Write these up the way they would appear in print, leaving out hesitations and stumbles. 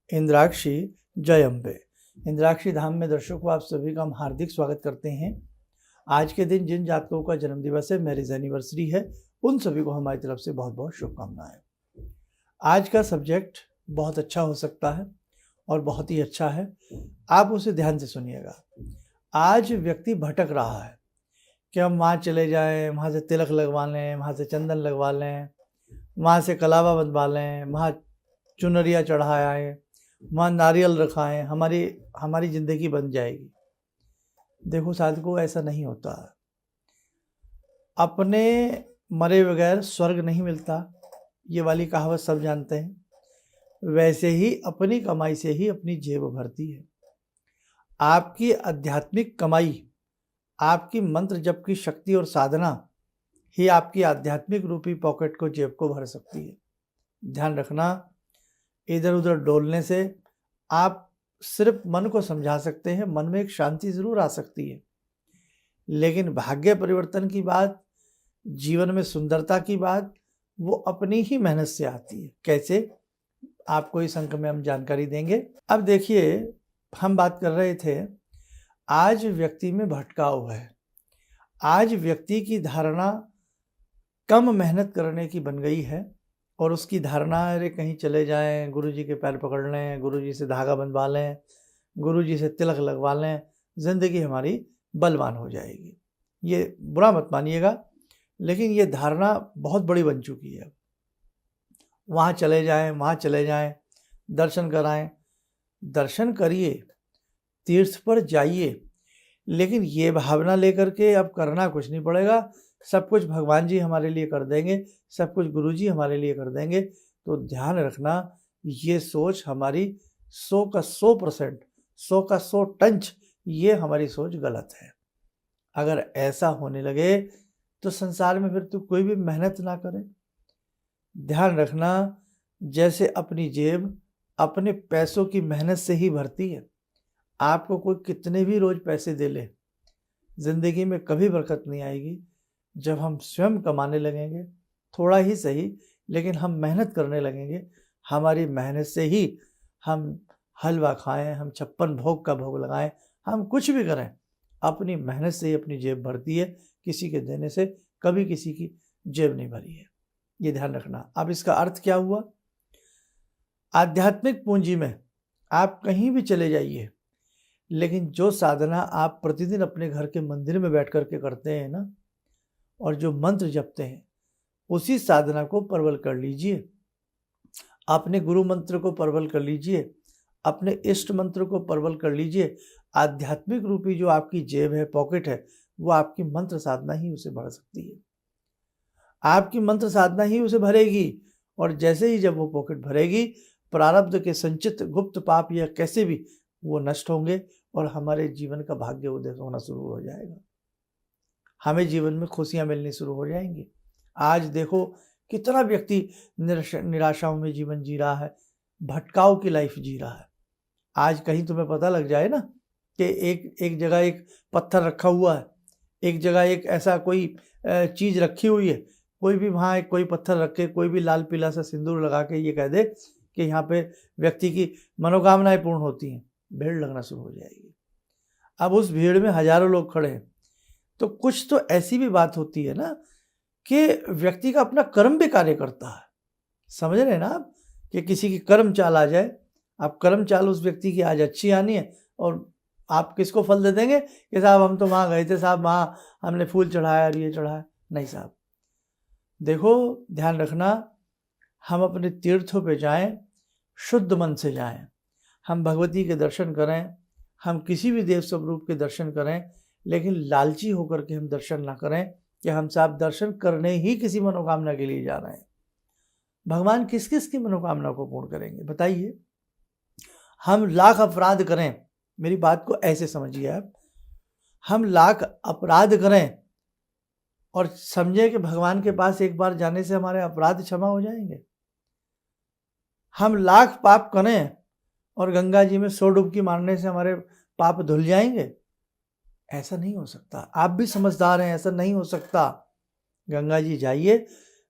इंद्राक्षी जय अम्बे। इंद्राक्षी धाम में दर्शकों आप सभी का हम हार्दिक स्वागत करते हैं। आज के दिन जिन जातकों का जन्मदिवस है, मैरिज एनिवर्सरी है, उन सभी को हमारी तरफ से बहुत बहुत शुभकामनाएं। आज का सब्जेक्ट बहुत अच्छा हो सकता है और बहुत ही अच्छा है, आप उसे ध्यान से सुनिएगा। आज व्यक्ति भटक रहा है कि हम वहाँ चले जाएं, वहाँ से तिलक लगवा लें, वहाँ से चंदन लगवा लें, वहाँ से कलावा बंधवा लें, वहाँ चुनरिया चढ़ाएं, वहाँ नारियल रखाएं, हमारी ज़िंदगी बन जाएगी। देखो साथियों, ऐसा नहीं होता। अपने मरे बगैर स्वर्ग नहीं मिलता, ये वाली कहावत सब जानते हैं। वैसे ही अपनी कमाई से ही अपनी जेब भरती है। आपकी आध्यात्मिक कमाई, आपकी मंत्र जप की शक्ति और साधना ही आपकी आध्यात्मिक रूपी पॉकेट को, जेब को भर सकती है। ध्यान रखना, इधर उधर डोलने से आप सिर्फ मन को समझा सकते हैं, मन में एक शांति जरूर आ सकती है, लेकिन भाग्य परिवर्तन की बात, जीवन में सुंदरता की बात, वो अपनी ही मेहनत से आती है। कैसे, आपको इस अंक में हम जानकारी देंगे। अब देखिए, हम बात कर रहे थे, आज व्यक्ति में भटकाव है। आज व्यक्ति की धारणा कम मेहनत करने की बन गई है और उसकी धारणा, अरे कहीं चले जाएं, गुरुजी के पैर पकड़ लें, गुरुजी से धागा बंधवा लें, गुरुजी से तिलक लगवा लें, ज़िंदगी हमारी बलवान हो जाएगी। ये बुरा मत मानिएगा, लेकिन ये धारणा बहुत बड़ी बन चुकी है। वहाँ चले जाएं, दर्शन कराएं, दर्शन करिए, तीर्थ पर जाइए, लेकिन ये भावना लेकर के अब करना कुछ नहीं पड़ेगा, सब कुछ भगवान जी हमारे लिए कर देंगे, सब कुछ गुरु जी हमारे लिए कर देंगे। तो ध्यान रखना, ये सोच हमारी 100 का 100%, 100 का 100 टंच, ये हमारी सोच गलत है। अगर ऐसा होने लगे तो संसार में फिर तो कोई भी मेहनत ना करे। ध्यान रखना, जैसे अपनी जेब अपने पैसों की मेहनत से ही भरती है। आपको कोई कितने भी रोज पैसे दे ले, जिंदगी में कभी बरकत नहीं आएगी। जब हम स्वयं कमाने लगेंगे, थोड़ा ही सही, लेकिन हम मेहनत करने लगेंगे, हमारी मेहनत से ही हम हलवा खाएं, हम 56 भोग का भोग लगाएं, हम कुछ भी करें, अपनी मेहनत से ही अपनी जेब भरती है। किसी के देने से कभी किसी की जेब नहीं भरी है, ये ध्यान रखना। अब इसका अर्थ क्या हुआ? आध्यात्मिक पूंजी में आप कहीं भी चले जाइए, लेकिन जो साधना आप प्रतिदिन अपने घर के मंदिर में बैठ करके करते हैं ना, और जो मंत्र जपते हैं, उसी साधना को प्रबल कर लीजिए। अपने गुरु मंत्र को प्रबल कर लीजिए, अपने इष्ट मंत्र को प्रबल कर लीजिए। आध्यात्मिक रूपी जो आपकी जेब है, पॉकेट है, वो आपकी मंत्र साधना ही उसे भर सकती है। आपकी मंत्र साधना ही उसे भरेगी, और जैसे ही जब वो पॉकेट भरेगी, प्रारब्ध के संचित गुप्त पाप या कैसे भी वो नष्ट होंगे और हमारे जीवन का भाग्य उदय होना शुरू हो जाएगा। हमें जीवन में खुशियां मिलनी शुरू हो जाएंगी। आज देखो, कितना व्यक्ति निराशाओं में जीवन जी रहा है, भटकाव की लाइफ जी रहा है। आज कहीं तुम्हें पता लग जाए ना कि एक जगह एक पत्थर रखा हुआ है, एक जगह एक ऐसा कोई चीज़ रखी हुई है, कोई भी वहाँ एक कोई पत्थर रख के, कोई भी लाल पीला सा सिंदूर लगा के ये कह दे कि यहाँ पे व्यक्ति की मनोकामनाएं पूर्ण होती हैं, भीड़ लगना शुरू हो जाएगी। अब उस भीड़ में हजारों लोग खड़े हैं, तो कुछ तो ऐसी भी बात होती है ना कि व्यक्ति का अपना कर्म भी कार्य करता है। समझ रहे हैं ना आप, कि किसी की कर्म चाल आ जाए, आप कर्म चाल उस व्यक्ति की आज अच्छी आनी है, और आप किसको फल दे देंगे कि साहब हम तो वहाँ गए थे, साहब वहाँ हमने फूल चढ़ाया और ये चढ़ाया। नहीं साहब, देखो ध्यान रखना, हम अपने तीर्थों पे जाएं, शुद्ध मन से जाएं, हम भगवती के दर्शन करें, हम किसी भी देव स्वरूप के दर्शन करें, लेकिन लालची होकर के हम दर्शन ना करें कि हम साहब दर्शन करने ही किसी मनोकामना के लिए जा रहे हैं। भगवान किस किस की मनोकामना को पूर्ण करेंगे बताइए? हम लाख अपराध करें, मेरी बात को ऐसे समझिए आप, हम लाख अपराध करें और समझे कि भगवान के पास एक बार जाने से हमारे अपराध क्षमा हो जाएंगे। हम लाख पाप करें और गंगा जी में 100 डुबकी मारने से हमारे पाप धुल जाएंगे। ऐसा नहीं हो सकता। आप भी समझदार हैं, ऐसा नहीं हो सकता। गंगा जी जाइए,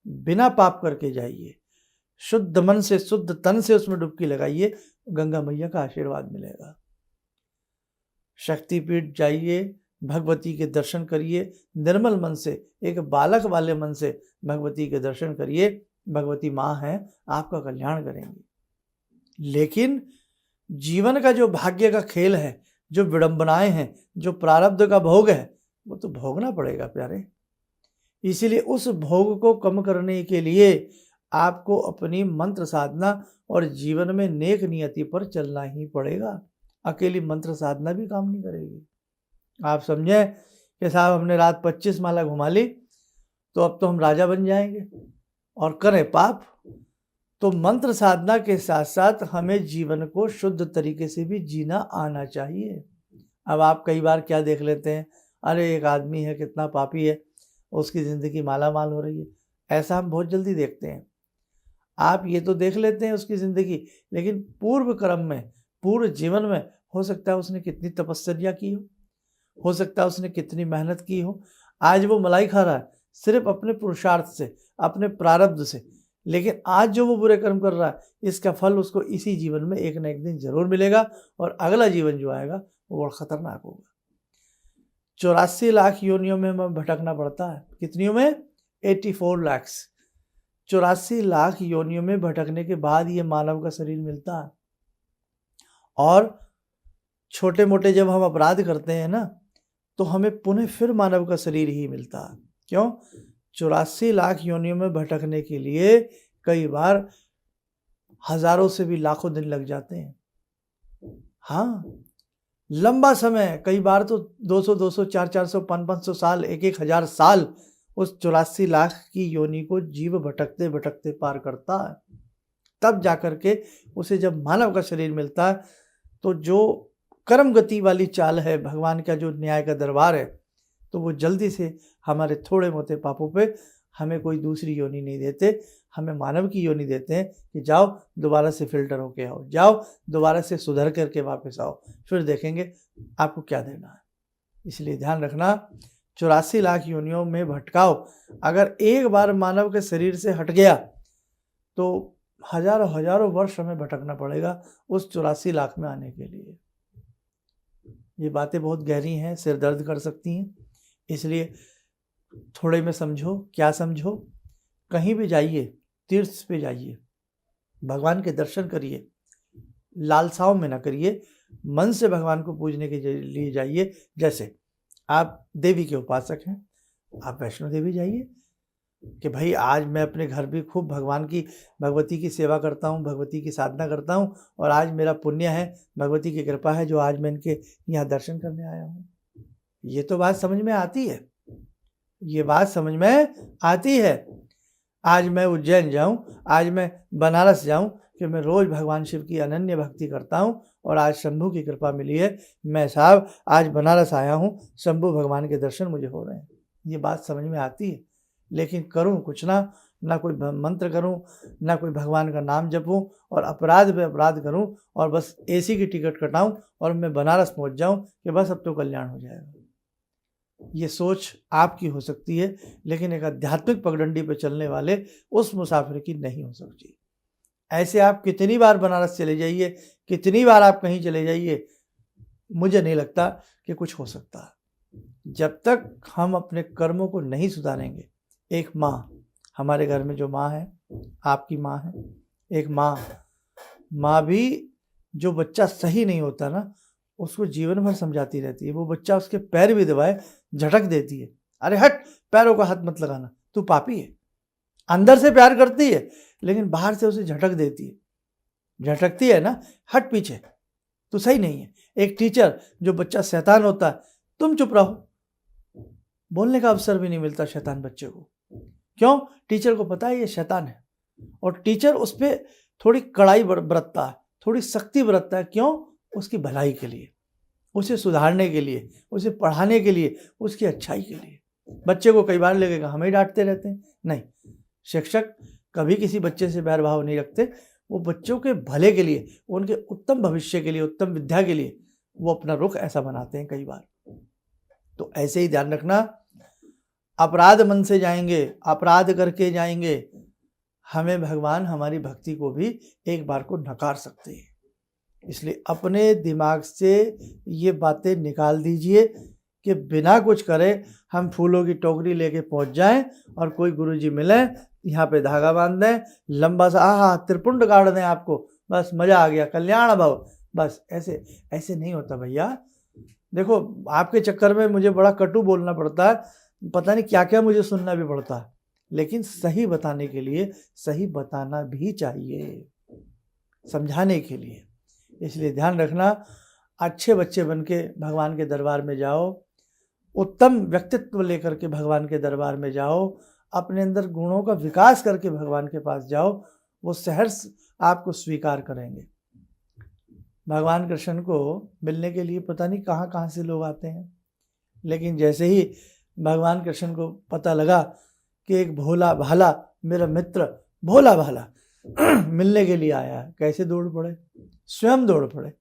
बिना पाप करके जाइए, शुद्ध मन से शुद्ध तन से उसमें डुबकी लगाइए, गंगा मैया का आशीर्वाद मिलेगा। शक्तिपीठ जाइए, भगवती के दर्शन करिए, निर्मल मन से, एक बालक वाले मन से भगवती के दर्शन करिए। भगवती माँ हैं, आपका कल्याण करेंगी। लेकिन जीवन का जो भाग्य का खेल है, जो विडंबनाएं हैं, जो प्रारब्ध का भोग है, वो तो भोगना पड़ेगा प्यारे। इसीलिए उस भोग को कम करने के लिए आपको अपनी मंत्र साधना और जीवन में नेक नियति पर चलना ही पड़ेगा। अकेली मंत्र साधना भी काम नहीं करेगी। आप समझे कि साहब हमने रात 25 माला घुमा ली तो अब तो हम राजा बन जाएंगे और करें पाप। तो मंत्र साधना के साथ साथ हमें जीवन को शुद्ध तरीके से भी जीना आना चाहिए। अब आप कई बार क्या देख लेते हैं, अरे एक आदमी है कितना पापी है, उसकी ज़िंदगी माला माल हो रही है। ऐसा हम बहुत जल्दी देखते हैं। आप ये तो देख लेते हैं उसकी ज़िंदगी, लेकिन पूर्व कर्म में, पूर्व जीवन में हो सकता है उसने कितनी तपस्या की हो सकता है उसने कितनी मेहनत की हो। आज वो मलाई खा रहा है सिर्फ अपने पुरुषार्थ से, अपने प्रारब्ध से, लेकिन आज जो वो बुरे कर्म कर रहा है इसका फल उसको इसी जीवन में एक न एक दिन जरूर मिलेगा और अगला जीवन जो आएगा वो बड़ा खतरनाक होगा। 84 लाख योनियों में हमें भटकना पड़ता है। कितनियों में? 84 लाख। 84 लाख योनियों में भटकने के बाद ये मानव का शरीर मिलता है। और छोटे मोटे जब हम अपराध करते हैं ना, तो हमें पुनः फिर मानव का शरीर ही मिलता है। क्यों? 84 लाख योनियों में भटकने के लिए कई बार हजारों से भी लाखों दिन लग जाते हैं। हाँ, लंबा समय, कई बार तो 200, 400, 500 साल, 1,000 साल उस 84 लाख की योनि को जीव भटकते भटकते पार करता है। तब जाकर के उसे जब मानव का शरीर मिलता है, तो जो कर्म गति वाली चाल है, भगवान का जो न्याय का दरबार है, तो वो जल्दी से हमारे थोड़े मोटे पापों पे हमें कोई दूसरी योनि नहीं देते, हमें मानव की योनि देते हैं कि जाओ दोबारा से फिल्टर होके आओ, जाओ दोबारा से सुधर करके वापस आओ, फिर देखेंगे आपको क्या देना है। इसलिए ध्यान रखना, 84 लाख योनियों में भटकाओ। अगर एक बार मानव के शरीर से हट गया तो हजारों हजारों वर्ष हमें भटकना पड़ेगा उस 84 लाख में आने के लिए। ये बातें बहुत गहरी हैं, सिर दर्द कर सकती हैं, इसलिए थोड़े में समझो। क्या समझो? कहीं भी जाइए, तीर्थ पे जाइए, भगवान के दर्शन करिए, लालसाओं में ना करिए, मन से भगवान को पूजने के लिए जाइए। जैसे आप देवी के उपासक हैं, आप वैष्णो देवी जाइए कि भाई आज मैं अपने घर भी खूब भगवती की सेवा करता हूँ, भगवती की साधना करता हूँ, और आज मेरा पुण्य है, भगवती की कृपा है जो आज मैं इनके यहाँ दर्शन करने आया हूँ। ये तो बात समझ में आती है, ये बात समझ में आती है। आज मैं उज्जैन जाऊं, आज मैं बनारस जाऊं कि मैं रोज़ भगवान शिव की अनन्य भक्ति करता हूं, और आज शंभू की कृपा मिली है, मैं साहब आज बनारस आया हूं, शंभू भगवान के दर्शन मुझे हो रहे हैं। ये बात समझ में आती है, लेकिन करूं कुछ ना कोई मंत्र करूं, ना कोई भगवान का नाम जपूं, और अपराध पे अपराध करूं, और बस AC की टिकट कटाऊं और मैं बनारस पहुंच जाऊं कि बस अब तो कल्याण हो जाएगा। ये सोच आपकी हो सकती है, लेकिन एक आध्यात्मिक पगडंडी पर चलने वाले उस मुसाफिर की नहीं हो सकती। ऐसे आप कितनी बार बनारस चले जाइए, कितनी बार आप कहीं चले जाइए, मुझे नहीं लगता कि कुछ हो सकता जब तक हम अपने कर्मों को नहीं सुधारेंगे। एक माँ, हमारे घर में जो माँ है, आपकी माँ है, एक माँ भी जो बच्चा सही नहीं होता ना, उसको जीवन भर समझाती रहती है। वो बच्चा उसके पैर भी दबाए झटक देती है, अरे हट, पैरों का हाथ मत लगाना, तू पापी है। अंदर से प्यार करती है, लेकिन बाहर से उसे झटक देती है, झटकती है ना, हट पीछे, तू सही नहीं है। एक टीचर जो बच्चा शैतान होता है, तुम चुप रहो, बोलने का अवसर भी नहीं मिलता शैतान बच्चे को। क्यों? टीचर को पता है ये शैतान है, और टीचर उस पर थोड़ी कड़ाई बरतता है, थोड़ी सख्ती बरतता है। क्यों? उसकी भलाई के लिए, उसे सुधारने के लिए, उसे पढ़ाने के लिए, उसकी अच्छाई के लिए। बच्चे को कई बार लगेगा हमें ही डांटते रहते हैं, नहीं, शिक्षक कभी किसी बच्चे से बैर भाव नहीं रखते। वो बच्चों के भले के लिए, उनके उत्तम भविष्य के लिए, उत्तम विद्या के लिए वो अपना रुख ऐसा बनाते हैं कई बार। तो ऐसे ही ध्यान रखना, अपराध मन से जाएंगे, अपराध करके जाएंगे, हमें भगवान हमारी भक्ति को भी एक बार को नकार सकते हैं। इसलिए अपने दिमाग से ये बातें निकाल दीजिए कि बिना कुछ करे हम फूलों की टोकरी लेके पहुंच जाएं और कोई गुरुजी मिले, यहाँ पे धागा बांध दें, लंबा सा आहा त्रिपुंड गाड़ दें आपको, बस मज़ा आ गया, कल्याण भव, बस ऐसे ऐसे नहीं होता भैया। देखो आपके चक्कर में मुझे बड़ा कटु बोलना पड़ता है, पता नहीं क्या क्या मुझे सुनना भी पड़ता है, लेकिन सही बताने के लिए सही बताना भी चाहिए, समझाने के लिए। इसलिए ध्यान रखना, अच्छे बच्चे बन के भगवान के दरबार में जाओ, उत्तम व्यक्तित्व लेकर के भगवान के दरबार में जाओ, अपने अंदर गुणों का विकास करके भगवान के पास जाओ, वो सहर्ष आपको स्वीकार करेंगे। भगवान कृष्ण को मिलने के लिए पता नहीं कहाँ कहाँ से लोग आते हैं, लेकिन जैसे ही भगवान कृष्ण को पता लगा कि एक भोला भाला मेरा मित्र भोला भाला मिलने के लिए आया है, कैसे दौड़ पड़े, स्वयं दौड़ पड़े।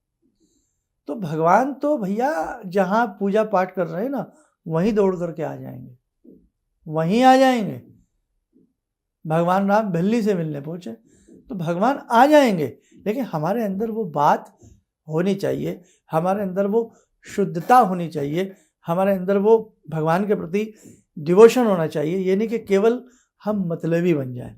तो भगवान तो भैया जहाँ पूजा पाठ कर रहे हैं ना, वहीं दौड़ करके आ जाएंगे, वहीं आ जाएंगे। भगवान राम भिल्ली से मिलने पहुँचे तो भगवान आ जाएंगे, लेकिन हमारे अंदर वो बात होनी चाहिए, हमारे अंदर वो शुद्धता होनी चाहिए, हमारे अंदर वो भगवान के प्रति डिवोशन होना चाहिए। ये नहीं कि केवल हम मतलबी बन जाएं,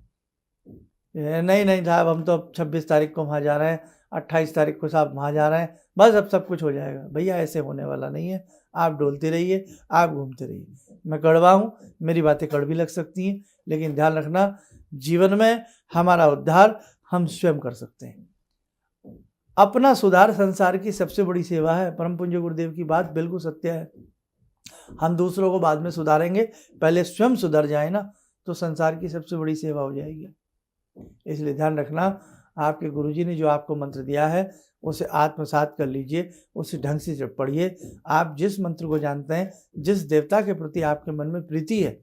नहीं नहीं साहब हम तो अब 26 तारीख को वहाँ जा रहे हैं, 28 तारीख को साहब वहाँ जा रहे हैं, बस अब सब कुछ हो जाएगा। भैया ऐसे होने वाला नहीं है। आप डोलते रहिए, आप घूमते रहिए। मैं कड़वा हूँ, मेरी बातें कड़वी लग सकती हैं, लेकिन ध्यान रखना जीवन में हमारा उद्धार हम स्वयं कर सकते हैं। अपना सुधार संसार की सबसे बड़ी सेवा है। परम पूज्य गुरुदेव की बात बिल्कुल सत्य है। हम दूसरों को बाद में सुधारेंगे, पहले स्वयं सुधर जाए ना, तो संसार की सबसे बड़ी सेवा हो जाएगी। इसलिए ध्यान रखना, आपके गुरुजी ने जो आपको मंत्र दिया है उसे आत्मसात कर लीजिए, उसे ढंग से पढ़िए। आप जिस मंत्र को जानते हैं, जिस देवता के प्रति आपके मन में प्रीति है,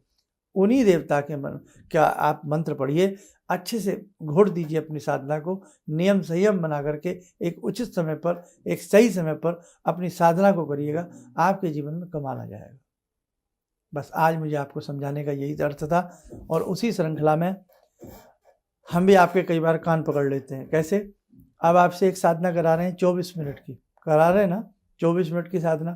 उन्हीं देवता के मन का आप मंत्र पढ़िए। अच्छे से घोट दीजिए अपनी साधना को, नियम संयम बना करके एक उचित समय पर, एक सही समय पर अपनी साधना को करिएगा, आपके जीवन में कमाल आ जाएगा। बस आज मुझे आपको समझाने का यही अर्थ था। और उसी श्रृंखला में हम भी आपके कई बार कान पकड़ लेते हैं। कैसे? अब आपसे एक साधना करा रहे हैं 24 मिनट की, करा रहे हैं ना 24 मिनट की साधना,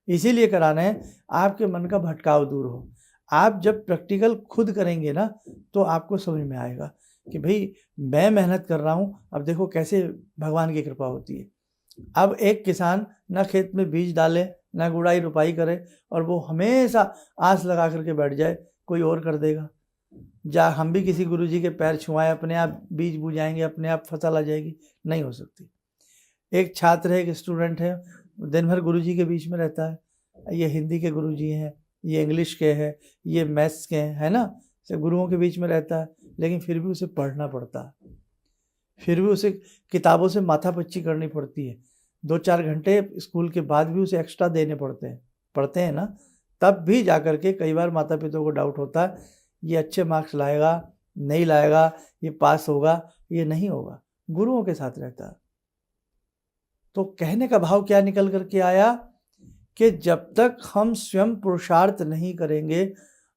इसीलिए करा रहे हैं आपके मन का भटकाव दूर हो। आप जब प्रैक्टिकल खुद करेंगे ना, तो आपको समझ में आएगा कि भाई मैं मेहनत कर रहा हूँ, अब देखो कैसे भगवान की कृपा होती है। अब एक किसान ना खेत में बीज डाले, ना गुड़ाई रुपाई करे, और वो हमेशा आस लगा करके बैठ जाए कोई और कर देगा। जा हम भी किसी गुरुजी के पैर छुआएं, अपने आप बीज बूझ जाएंगे, अपने आप फसल आ जाएगी? नहीं हो सकती। एक छात्र है, एक स्टूडेंट है, दिन भर गुरुजी के बीच में रहता है। ये हिंदी के गुरुजी हैं, ये इंग्लिश के हैं, ये मैथ्स के हैं, है ना, सब गुरुओं के बीच में रहता है, लेकिन फिर भी उसे पढ़ना पड़ता है, फिर भी उसे किताबों से माथापच्ची करनी पड़ती है। 2-4 घंटे स्कूल के बाद भी उसे एक्स्ट्रा देने पड़ते हैं ना, तब भी जा कर के कई बार माता पिता को डाउट होता है, ये अच्छे मार्क्स लाएगा नहीं लाएगा, ये पास होगा ये नहीं होगा। गुरुओं के साथ रहता है। तो कहने का भाव क्या निकल करके आया कि जब तक हम स्वयं पुरुषार्थ नहीं करेंगे,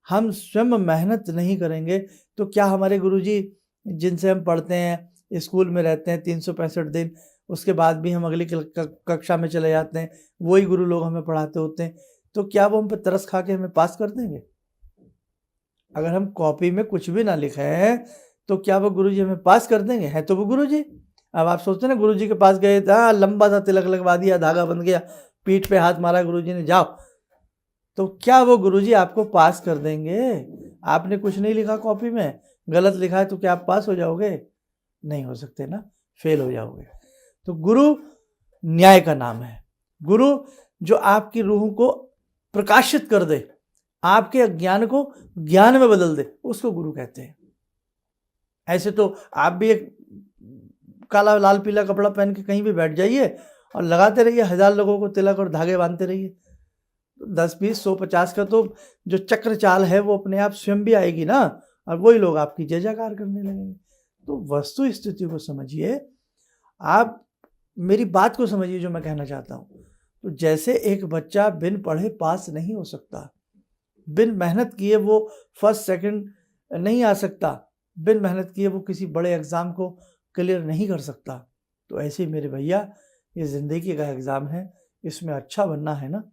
हम स्वयं मेहनत नहीं करेंगे, तो क्या हमारे गुरुजी जिनसे हम पढ़ते हैं, स्कूल में रहते हैं 365 दिन, उसके बाद भी हम अगली कक्षा में चले जाते हैं, वही गुरु लोग हमें पढ़ाते होते हैं, तो क्या वो हम पर तरस खा के हमें पास कर देंगे? अगर हम कॉपी में कुछ भी ना लिखे हैं, तो क्या वो गुरुजी हमें पास कर देंगे? है तो वो गुरुजी। अब आप सोचते हैं ना, गुरुजी के पास गए, लंबा सा तिलक लगवा दिया, धागा बंध गया, पीठ पे हाथ मारा गुरुजी ने, जाओ, तो क्या वो गुरुजी आपको पास कर देंगे? आपने कुछ नहीं लिखा कॉपी में, गलत लिखा है, तो क्या आप पास हो जाओगे? नहीं हो सकते ना, फेल हो जाओगे। तो गुरु न्याय का नाम है। गुरु जो आपकी रूह को प्रकाशित कर दे, आपके अज्ञान को ज्ञान में बदल दे, उसको गुरु कहते हैं। ऐसे तो आप भी एक काला लाल पीला कपड़ा पहन के कहीं भी बैठ जाइए और लगाते रहिए, 1000 लोगों को तिलक और धागे बांधते रहिए, 10, 20, 100, 50 का तो जो चक्र चाल है वो अपने आप स्वयं भी आएगी ना, और वही लोग आपकी जय जयकार करने लगेंगे। तो वस्तु स्थिति को समझिए, आप मेरी बात को समझिए जो मैं कहना चाहता हूँ। तो जैसे एक बच्चा बिन पढ़े पास नहीं हो सकता, बिन मेहनत किए वो फर्स्ट सेकंड नहीं आ सकता, बिन मेहनत किए वो किसी बड़े एग्ज़ाम को क्लियर नहीं कर सकता, तो ऐसे ही मेरे भैया, ये ज़िंदगी का एग्ज़ाम है, इसमें अच्छा बनना है ना,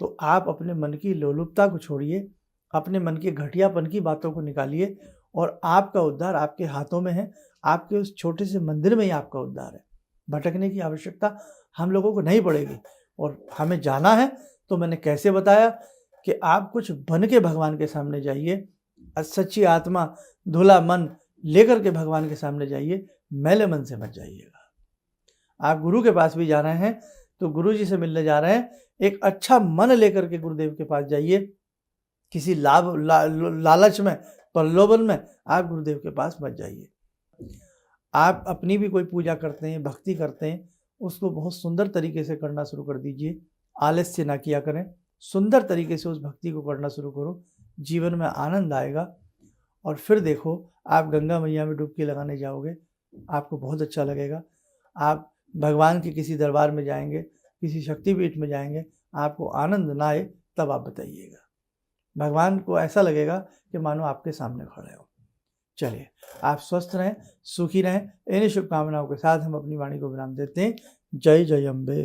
तो आप अपने मन की लोलुपता को छोड़िए, अपने मन के घटियापन की बातों को निकालिए और आपका उद्धार आपके हाथों में है। आपके उस छोटे से मंदिर में ही आपका उद्धार है। भटकने की आवश्यकता हम लोगों को नहीं पड़ेगी। और हमें जाना है तो मैंने कैसे बताया कि आप कुछ बन के भगवान के सामने जाइए, सच्ची आत्मा, धुला मन लेकर के भगवान के सामने जाइए, मैले मन से मत जाइएगा। आप गुरु के पास भी जा रहे हैं तो गुरु जी से मिलने जा रहे हैं, एक अच्छा मन लेकर के गुरुदेव के पास जाइए। किसी लालच में, प्रलोभन में आप गुरुदेव के पास मत जाइए। आप अपनी भी कोई पूजा करते हैं, भक्ति करते हैं, उसको बहुत सुंदर तरीके से करना शुरू कर दीजिए। आलस्य ना किया करें, सुंदर तरीके से उस भक्ति को करना शुरू करो, जीवन में आनंद आएगा। और फिर देखो, आप गंगा मैया में डुबकी लगाने जाओगे, आपको बहुत अच्छा लगेगा। आप भगवान के किसी दरबार में जाएंगे, किसी शक्तिपीठ में जाएंगे, आपको आनंद ना आए तब आप बताइएगा। भगवान को ऐसा लगेगा कि मानो आपके सामने खड़े हो। चलिए, आप स्वस्थ रहें, सुखी रहें। इन्हीं शुभकामनाओं के साथ हम अपनी वाणी को विराम देते हैं। जय जय अम्बे।